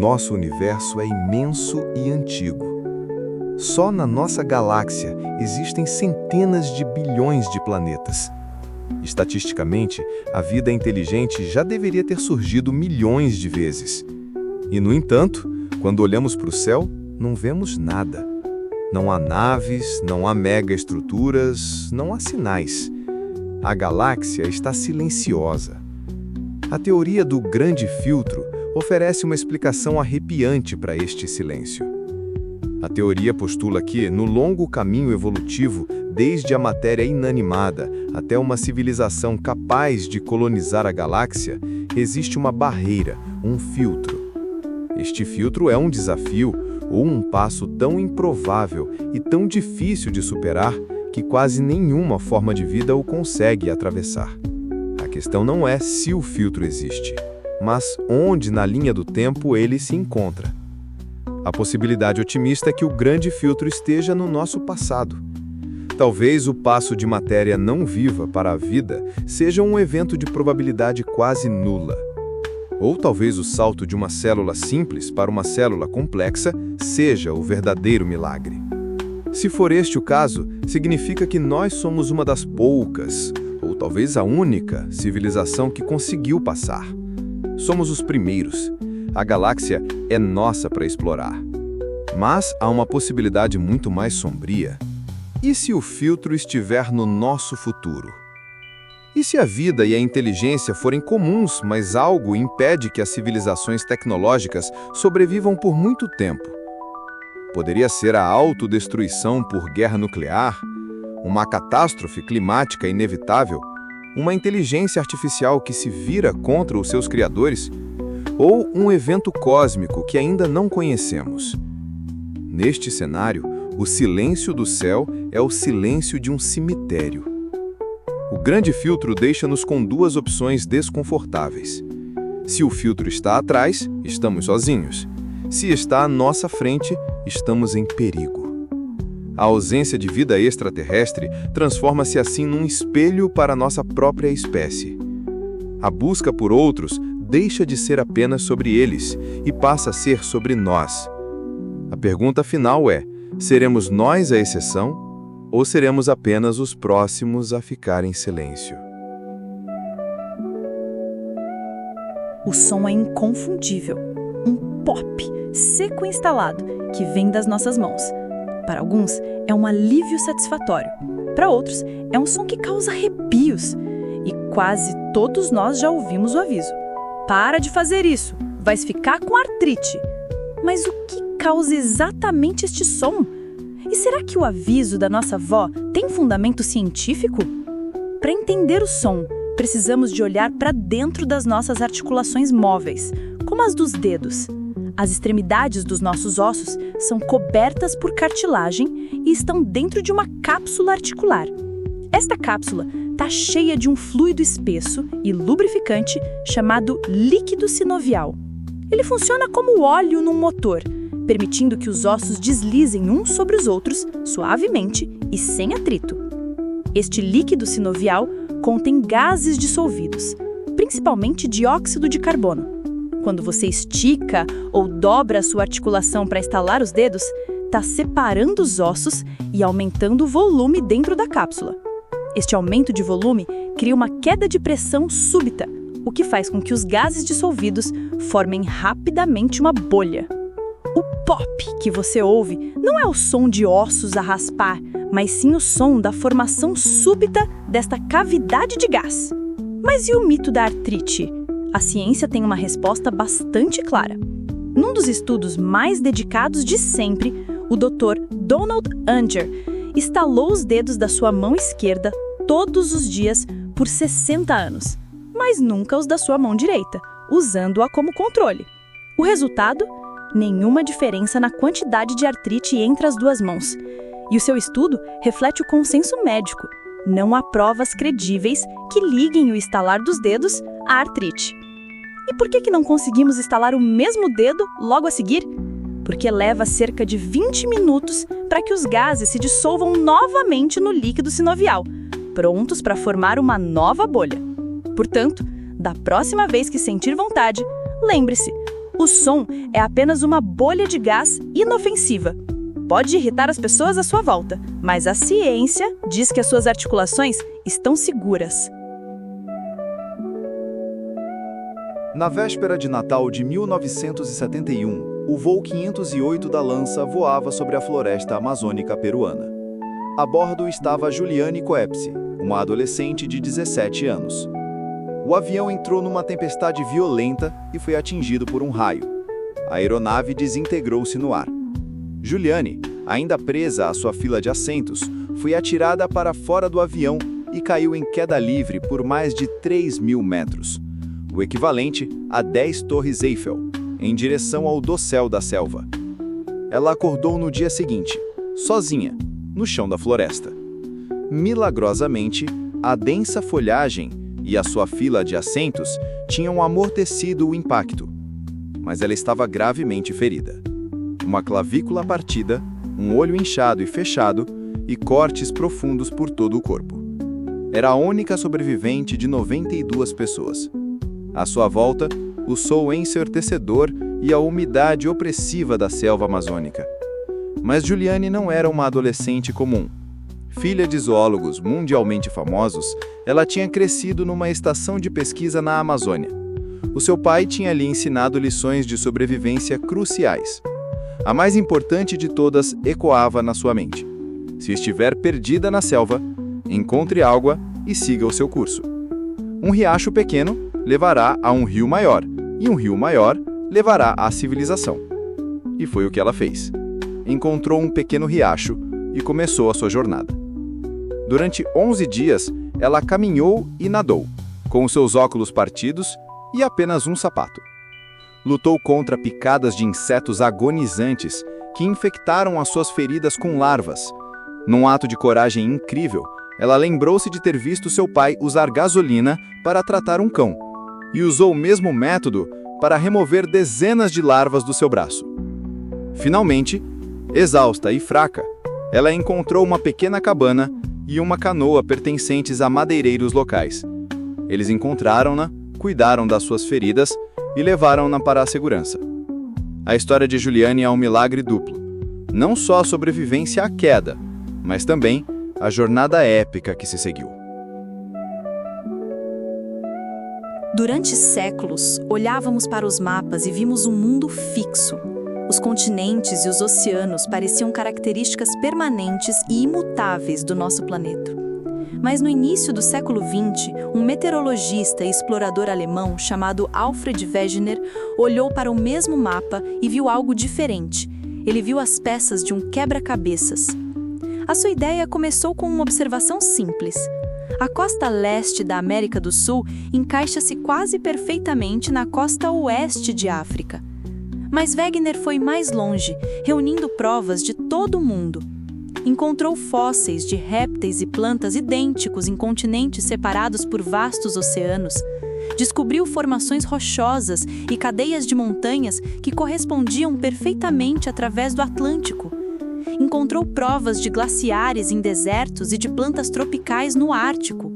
nosso universo é imenso e antigo. Só na nossa galáxia existem centenas de bilhões de planetas. Estatisticamente, a vida inteligente já deveria ter surgido milhões de vezes. E, no entanto, quando olhamos para o céu, não vemos nada. Não há naves, não há megaestruturas, não há sinais. A galáxia está silenciosa. A teoria do grande filtro oferece uma explicação arrepiante para este silêncio. A teoria postula que, no longo caminho evolutivo, desde a matéria inanimada até uma civilização capaz de colonizar a galáxia, existe uma barreira, um filtro. Este filtro é um desafio ou um passo tão improvável e tão difícil de superar que quase nenhuma forma de vida o consegue atravessar. A questão não é se o filtro existe, mas onde na linha do tempo ele se encontra. A possibilidade otimista é que o grande filtro esteja no nosso passado. Talvez o passo de matéria não viva para a vida seja um evento de probabilidade quase nula. Ou talvez o salto de uma célula simples para uma célula complexa seja o verdadeiro milagre. Se for este o caso, significa que nós somos uma das poucas, ou talvez a única, civilização que conseguiu passar. Somos os primeiros. A galáxia é nossa para explorar. Mas há uma possibilidade muito mais sombria. E se o filtro estiver no nosso futuro? E se a vida e a inteligência forem comuns, mas algo impede que as civilizações tecnológicas sobrevivam por muito tempo? Poderia ser a autodestruição por guerra nuclear, uma catástrofe climática inevitável, uma inteligência artificial que se vira contra os seus criadores, ou um evento cósmico que ainda não conhecemos. Neste cenário, o silêncio do céu é o silêncio de um cemitério. O grande filtro deixa-nos com duas opções desconfortáveis. Se o filtro está atrás, estamos sozinhos. Se está à nossa frente, estamos em perigo. A ausência de vida extraterrestre transforma-se assim num espelho para a nossa própria espécie. A busca por outros deixa de ser apenas sobre eles e passa a ser sobre nós. A pergunta final é: seremos nós a exceção ou seremos apenas os próximos a ficar em silêncio? O som é inconfundível. Um pop seco e instalado que vem das nossas mãos. Para alguns, é um alívio satisfatório. Para outros, é um som que causa arrepios. E quase todos nós já ouvimos o aviso: para de fazer isso, vais ficar com artrite. Mas o que causa exatamente este som? E será que o aviso da nossa avó tem fundamento científico? Para entender o som, precisamos de olhar para dentro das nossas articulações móveis, como as dos dedos. As extremidades dos nossos ossos são cobertas por cartilagem e estão dentro de uma cápsula articular. Esta cápsula está cheia de um fluido espesso e lubrificante chamado líquido sinovial. Ele funciona como óleo num motor, permitindo que os ossos deslizem uns sobre os outros suavemente e sem atrito. Este líquido sinovial contém gases dissolvidos, principalmente dióxido de carbono. Quando você estica ou dobra a sua articulação para estalar os dedos, está separando os ossos e aumentando o volume dentro da cápsula. Este aumento de volume cria uma queda de pressão súbita, o que faz com que os gases dissolvidos formem rapidamente uma bolha. O pop que você ouve não é o som de ossos a raspar, mas sim o som da formação súbita desta cavidade de gás. Mas e o mito da artrite? A ciência tem uma resposta bastante clara. Num dos estudos mais dedicados de sempre, o Dr. Donald Unger estalou os dedos da sua mão esquerda todos os dias por 60 anos, mas nunca os da sua mão direita, usando-a como controle. O resultado? Nenhuma diferença na quantidade de artrite entre as duas mãos. E o seu estudo reflete o consenso médico. Não há provas credíveis que liguem o estalar dos dedos à artrite. E por que não conseguimos estalar o mesmo dedo logo a seguir? Porque leva cerca de 20 minutos para que os gases se dissolvam novamente no líquido sinovial, prontos para formar uma nova bolha. Portanto, da próxima vez que sentir vontade, lembre-se, O som é apenas uma bolha de gás inofensiva. Pode irritar as pessoas à sua volta, mas a ciência diz que as suas articulações estão seguras. Na véspera de Natal de 1971, o voo 508 da Lança voava sobre a floresta amazônica peruana. A bordo estava Juliane Coepse, uma adolescente de 17 anos. O avião entrou numa tempestade violenta e foi atingido por um raio. A aeronave desintegrou-se no ar. Juliane, ainda presa à sua fila de assentos, foi atirada para fora do avião e caiu em queda livre por mais de 3.000 metros, o equivalente a 10 torres Eiffel, em direção ao dossel da selva. Ela acordou no dia seguinte, sozinha, no chão da floresta. Milagrosamente, a densa folhagem e a sua fila de assentos tinham amortecido o impacto, mas ela estava gravemente ferida. Uma clavícula partida, um olho inchado e fechado e cortes profundos por todo o corpo. Era a única sobrevivente de 92 pessoas. À sua volta, o sol ensurdecedor e a umidade opressiva da selva amazônica. Mas Juliane não era uma adolescente comum. Filha de zoólogos mundialmente famosos, ela tinha crescido numa estação de pesquisa na Amazônia. O seu pai tinha lhe ensinado lições de sobrevivência cruciais. A mais importante de todas ecoava na sua mente: se estiver perdida na selva, encontre água e siga o seu curso. Um riacho pequeno levará a um rio maior, e um rio maior levará à civilização. E foi o que ela fez. Encontrou um pequeno riacho e começou a sua jornada. Durante 11 dias, ela caminhou e nadou, com os seus óculos partidos e apenas um sapato. Lutou contra picadas de insetos agonizantes que infectaram as suas feridas com larvas. Num ato de coragem incrível, ela lembrou-se de ter visto seu pai usar gasolina para tratar um cão e usou o mesmo método para remover dezenas de larvas do seu braço. Finalmente, exausta e fraca, ela encontrou uma pequena cabana e uma canoa pertencentes a madeireiros locais. Eles encontraram-na, cuidaram das suas feridas e levaram-na para a segurança. A história de Juliane é um milagre duplo. Não só a sobrevivência à queda, mas também a jornada épica que se seguiu. Durante séculos, olhávamos para os mapas e vimos um mundo fixo. Os continentes e os oceanos pareciam características permanentes e imutáveis do nosso planeta. Mas no início do século XX, um meteorologista e explorador alemão chamado Alfred Wegener olhou para o mesmo mapa e viu algo diferente. Ele viu as peças de um quebra-cabeças. A sua ideia começou com uma observação simples. A costa leste da América do Sul encaixa-se quase perfeitamente na costa oeste de África. Mas Wegener foi mais longe, reunindo provas de todo o mundo. Encontrou fósseis de répteis e plantas idênticos em continentes separados por vastos oceanos. Descobriu formações rochosas e cadeias de montanhas que correspondiam perfeitamente através do Atlântico. Encontrou provas de glaciares em desertos e de plantas tropicais no Ártico.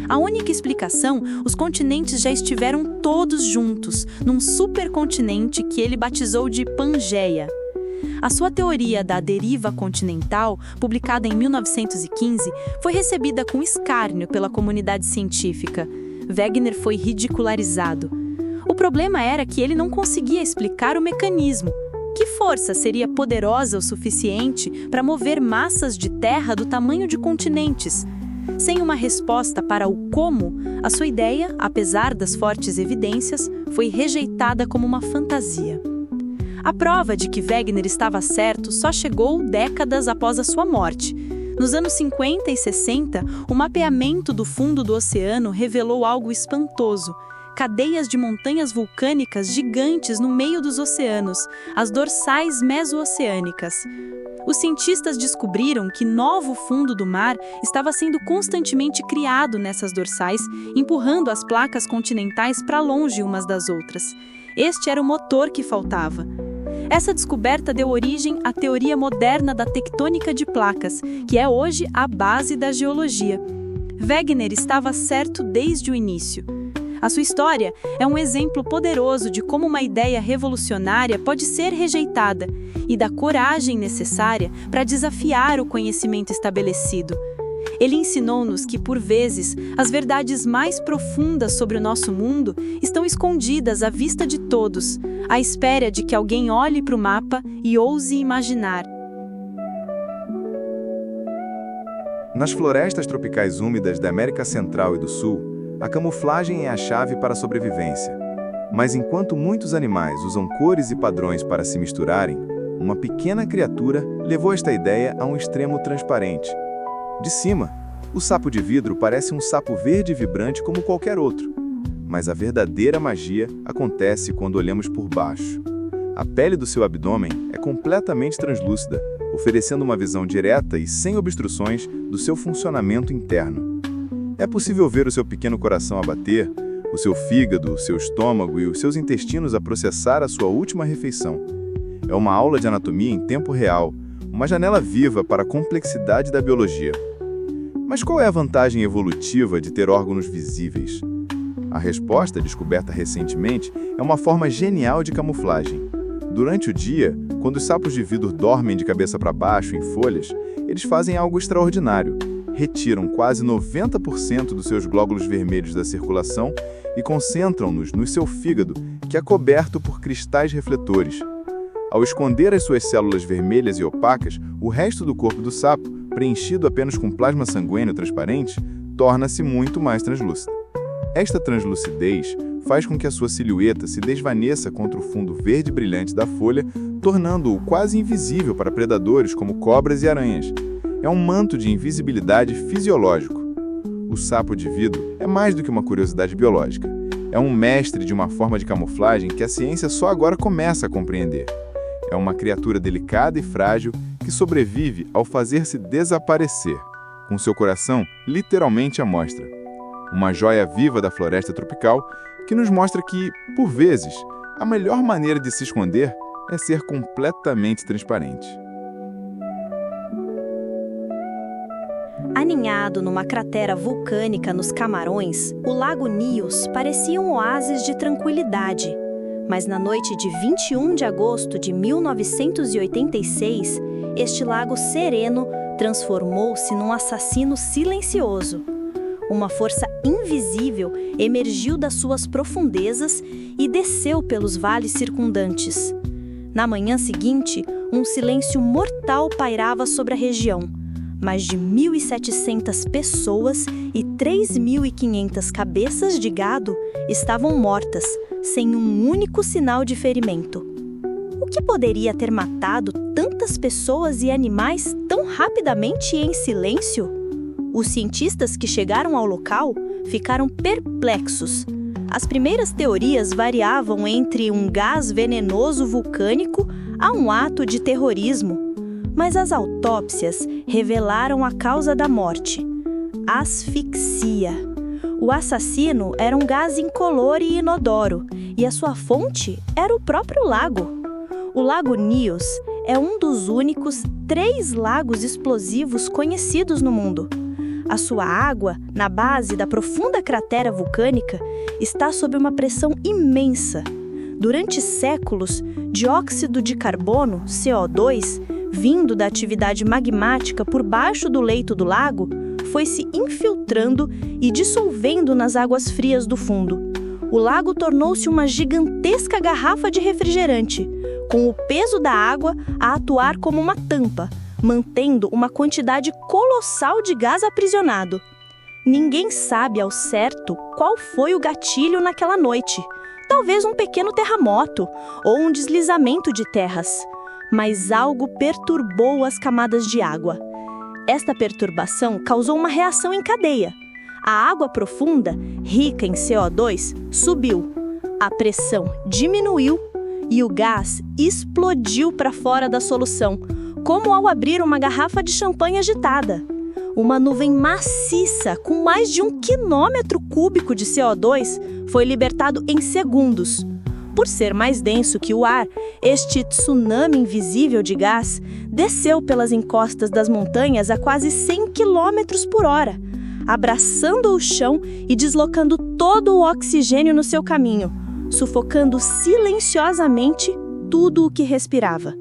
A única explicação, os continentes já estiveram todos juntos, num supercontinente que ele batizou de Pangeia. A sua teoria da deriva continental, publicada em 1915, foi recebida com escárnio pela comunidade científica. Wegener foi ridicularizado. O problema era que ele não conseguia explicar o mecanismo. Que força seria poderosa o suficiente para mover massas de terra do tamanho de continentes? Sem uma resposta para o como, a sua ideia, apesar das fortes evidências, foi rejeitada como uma fantasia. A prova de que Wegener estava certo só chegou décadas após a sua morte. Nos anos 50 e 60, o mapeamento do fundo do oceano revelou algo espantoso. Cadeias de montanhas vulcânicas gigantes no meio dos oceanos, as dorsais meso-oceânicas. Os cientistas descobriram que novo fundo do mar estava sendo constantemente criado nessas dorsais, empurrando as placas continentais para longe umas das outras. Este era o motor que faltava. Essa descoberta deu origem à teoria moderna da tectônica de placas, que é hoje a base da geologia. Wegener estava certo desde o início. A sua história é um exemplo poderoso de como uma ideia revolucionária pode ser rejeitada e da coragem necessária para desafiar o conhecimento estabelecido. Ele ensinou-nos que, por vezes, as verdades mais profundas sobre o nosso mundo estão escondidas à vista de todos, à espera de que alguém olhe para o mapa e ouse imaginar. Nas florestas tropicais úmidas da América Central e do Sul, a camuflagem é a chave para a sobrevivência. Mas enquanto muitos animais usam cores e padrões para se misturarem, uma pequena criatura levou esta ideia a um extremo transparente. De cima, o sapo de vidro parece um sapo verde vibrante como qualquer outro. Mas a verdadeira magia acontece quando olhamos por baixo. A pele do seu abdômen é completamente translúcida, oferecendo uma visão direta e sem obstruções do seu funcionamento interno. É possível ver o seu pequeno coração a bater, o seu fígado, o seu estômago e os seus intestinos a processar a sua última refeição. É uma aula de anatomia em tempo real, uma janela viva para a complexidade da biologia. Mas qual é a vantagem evolutiva de ter órgãos visíveis? A resposta, descoberta recentemente, é uma forma genial de camuflagem. Durante o dia, quando os sapos de vidro dormem de cabeça para baixo em folhas, eles fazem algo extraordinário. Retiram quase 90% dos seus glóbulos vermelhos da circulação e concentram-nos no seu fígado, que é coberto por cristais refletores. Ao esconder as suas células vermelhas e opacas, o resto do corpo do sapo, preenchido apenas com plasma sanguíneo transparente, torna-se muito mais translúcido. Esta translucidez faz com que a sua silhueta se desvaneça contra o fundo verde brilhante da folha, tornando-o quase invisível para predadores como cobras e aranhas. É um manto de invisibilidade fisiológico. O sapo de vidro é mais do que uma curiosidade biológica. É um mestre de uma forma de camuflagem que a ciência só agora começa a compreender. É uma criatura delicada e frágil que sobrevive ao fazer-se desaparecer, com seu coração literalmente à mostra. Uma joia viva da floresta tropical que nos mostra que, por vezes, a melhor maneira de se esconder é ser completamente transparente. Aninhado numa cratera vulcânica nos Camarões, o Lago Nyos parecia um oásis de tranquilidade. Mas na noite de 21 de agosto de 1986, este lago sereno transformou-se num assassino silencioso. Uma força invisível emergiu das suas profundezas e desceu pelos vales circundantes. Na manhã seguinte, um silêncio mortal pairava sobre a região. Mais de 1.700 pessoas e 3.500 cabeças de gado estavam mortas, sem um único sinal de ferimento. O que poderia ter matado tantas pessoas e animais tão rapidamente e em silêncio? Os cientistas que chegaram ao local ficaram perplexos. As primeiras teorias variavam entre um gás venenoso vulcânico a um ato de terrorismo. Mas as autópsias revelaram a causa da morte: asfixia. O assassino era um gás incolor e inodoro, e a sua fonte era o próprio lago. O Lago Nyos é um dos únicos 3 lagos explosivos conhecidos no mundo. A sua água, na base da profunda cratera vulcânica, está sob uma pressão imensa. Durante séculos, dióxido de carbono, CO2, vindo da atividade magmática por baixo do leito do lago, foi se infiltrando e dissolvendo nas águas frias do fundo. O lago tornou-se uma gigantesca garrafa de refrigerante, com o peso da água a atuar como uma tampa, mantendo uma quantidade colossal de gás aprisionado. Ninguém sabe ao certo qual foi o gatilho naquela noite. Talvez um pequeno terremoto ou um deslizamento de terras. Mas algo perturbou as camadas de água. Esta perturbação causou uma reação em cadeia. A água profunda, rica em CO2, subiu. A pressão diminuiu e o gás explodiu para fora da solução, como ao abrir uma garrafa de champanhe agitada. Uma nuvem maciça com mais de 1 quilômetro cúbico de CO2 foi libertado em segundos. Por ser mais denso que o ar, este tsunami invisível de gás desceu pelas encostas das montanhas a quase 100 km por hora. abraçando o chão e deslocando todo o oxigênio no seu caminho, sufocando silenciosamente tudo o que respirava.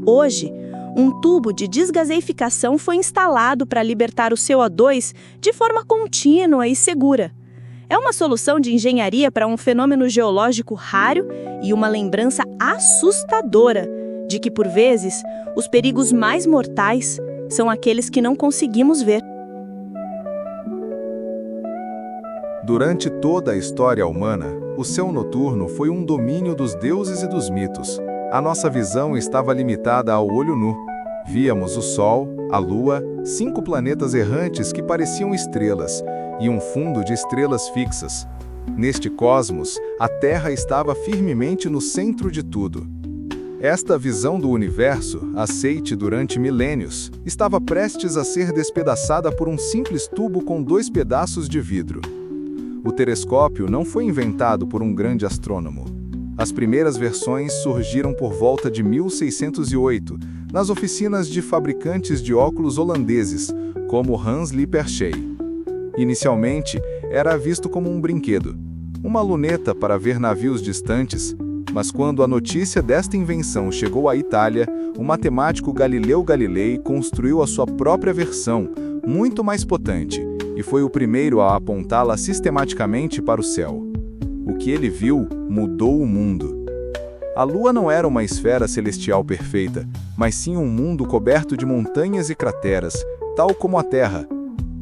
Hoje, um tubo de desgaseificação foi instalado para libertar o CO2 de forma contínua e segura. É uma solução de engenharia para um fenômeno geológico raro e uma lembrança assustadora de que, por vezes, os perigos mais mortais são aqueles que não conseguimos ver. Durante toda a história humana, o céu noturno foi um domínio dos deuses e dos mitos. A nossa visão estava limitada ao olho nu. Víamos o Sol, a Lua, 5 planetas errantes que pareciam estrelas, e um fundo de estrelas fixas. Neste cosmos, a Terra estava firmemente no centro de tudo. Esta visão do universo, aceite durante milênios, estava prestes a ser despedaçada por um simples tubo com 2 pedaços de vidro. O telescópio não foi inventado por um grande astrônomo. As primeiras versões surgiram por volta de 1608, nas oficinas de fabricantes de óculos holandeses, como Hans Lippershey. Inicialmente, era visto como um brinquedo, uma luneta para ver navios distantes, mas quando a notícia desta invenção chegou à Itália, o matemático Galileu Galilei construiu a sua própria versão, muito mais potente, e foi o primeiro a apontá-la sistematicamente para o céu. O que ele viu mudou o mundo. A Lua não era uma esfera celestial perfeita, mas sim um mundo coberto de montanhas e crateras, tal como a Terra.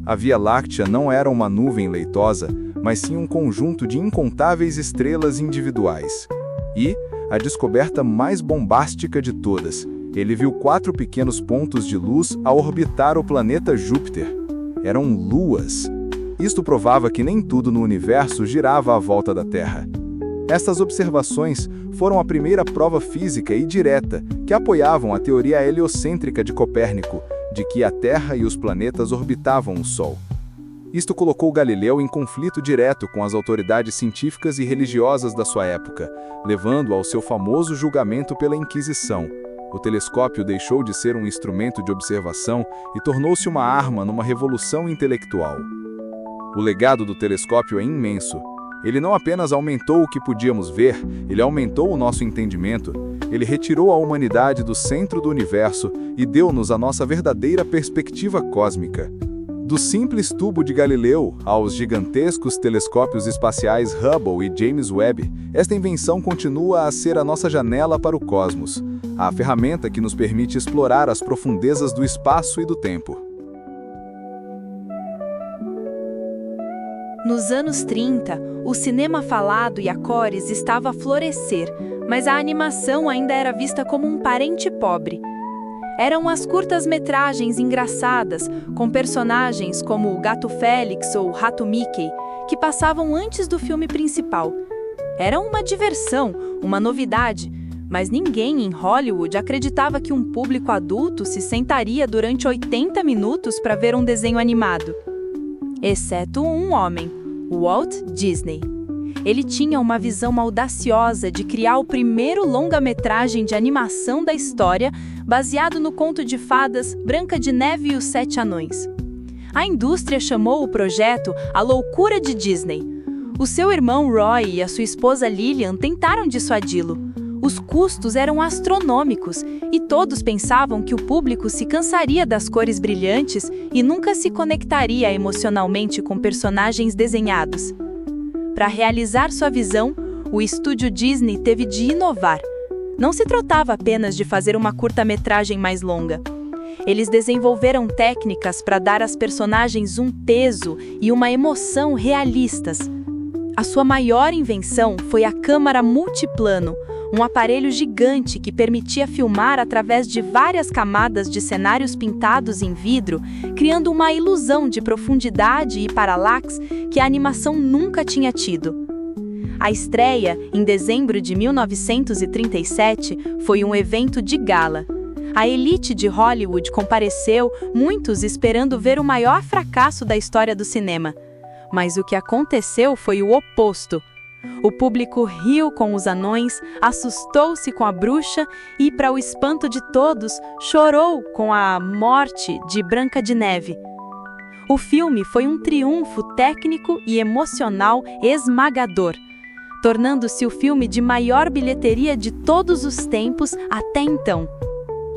A Via Láctea não era uma nuvem leitosa, mas sim um conjunto de incontáveis estrelas individuais. E, a descoberta mais bombástica de todas, ele viu 4 pequenos pontos de luz a orbitar o planeta Júpiter. Eram luas. Isto provava que nem tudo no universo girava à volta da Terra. Estas observações foram a primeira prova física e direta que apoiavam a teoria heliocêntrica de Copérnico, de que a Terra e os planetas orbitavam o Sol. Isto colocou Galileu em conflito direto com as autoridades científicas e religiosas da sua época, levando ao seu famoso julgamento pela Inquisição. O telescópio deixou de ser um instrumento de observação e tornou-se uma arma numa revolução intelectual. O legado do telescópio é imenso. Ele não apenas aumentou o que podíamos ver, ele aumentou o nosso entendimento. Ele retirou a humanidade do centro do universo e deu-nos a nossa verdadeira perspectiva cósmica. Do simples tubo de Galileu aos gigantescos telescópios espaciais Hubble e James Webb, esta invenção continua a ser a nossa janela para o cosmos, a ferramenta que nos permite explorar as profundezas do espaço e do tempo. Nos anos 30, o cinema falado e a cores estava a florescer, mas a animação ainda era vista como um parente pobre. Eram as curtas-metragens engraçadas, com personagens como o Gato Félix ou o Rato Mickey, que passavam antes do filme principal. Era uma diversão, uma novidade, mas ninguém em Hollywood acreditava que um público adulto se sentaria durante 80 minutos para ver um desenho animado. Exceto um homem, Walt Disney. Ele tinha uma visão audaciosa de criar o primeiro longa-metragem de animação da história, baseado no conto de fadas Branca de Neve e os 7 Anões. A indústria chamou o projeto A Loucura de Disney. O seu irmão Roy e a sua esposa Lillian tentaram dissuadi-lo. Os custos eram astronômicos e todos pensavam que o público se cansaria das cores brilhantes e nunca se conectaria emocionalmente com personagens desenhados. Para realizar sua visão, o estúdio Disney teve de inovar. Não se tratava apenas de fazer uma curta-metragem mais longa. Eles desenvolveram técnicas para dar às personagens um peso e uma emoção realistas. A sua maior invenção foi a câmara multiplano, um aparelho gigante que permitia filmar através de várias camadas de cenários pintados em vidro, criando uma ilusão de profundidade e paralaxe que a animação nunca tinha tido. A estreia, em dezembro de 1937, foi um evento de gala. A elite de Hollywood compareceu, muitos esperando ver o maior fracasso da história do cinema. Mas o que aconteceu foi o oposto. O público riu com os anões, assustou-se com a bruxa e, para o espanto de todos, chorou com a morte de Branca de Neve. O filme foi um triunfo técnico e emocional esmagador, tornando-se o filme de maior bilheteria de todos os tempos até então.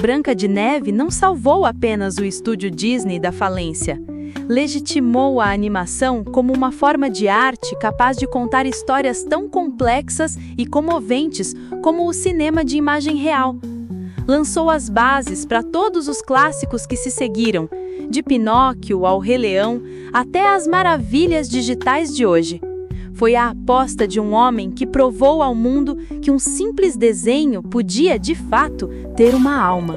Branca de Neve não salvou apenas o estúdio Disney da falência. Legitimou a animação como uma forma de arte capaz de contar histórias tão complexas e comoventes como o cinema de imagem real. Lançou as bases para todos os clássicos que se seguiram, de Pinóquio ao Rei Leão, até as maravilhas digitais de hoje. Foi a aposta de um homem que provou ao mundo que um simples desenho podia, de fato, ter uma alma.